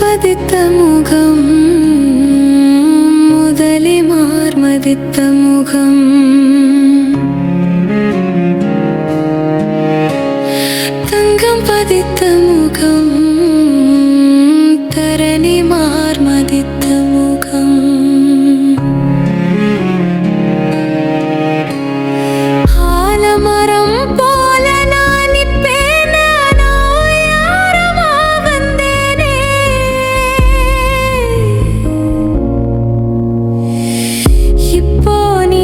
பதித்த முகம் முதலி மார்மதித்த முகம் தங்கம் பதித்த முகம் தரணி மார்மதித்த முகம் ஆலமரம் போல நான் இப்பேன நோயாரமா வந்தேனே இப்போ நீ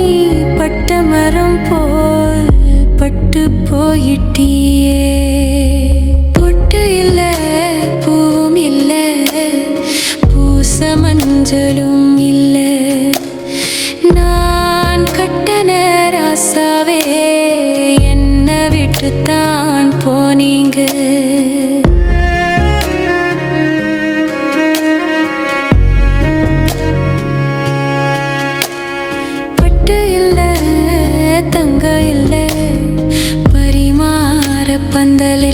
பட்ட மரம் போல் பட்டு போயிட்டியே பொட்டு இல்ல பூவும் இல்ல பூச மஞ்சளும் இல்ல நான் கட்டன ராசாவே என்ன விட்டுத்தான் போனீங்க பட்டு இல்ல தங்க இல்ல பரிமாற பந்தல்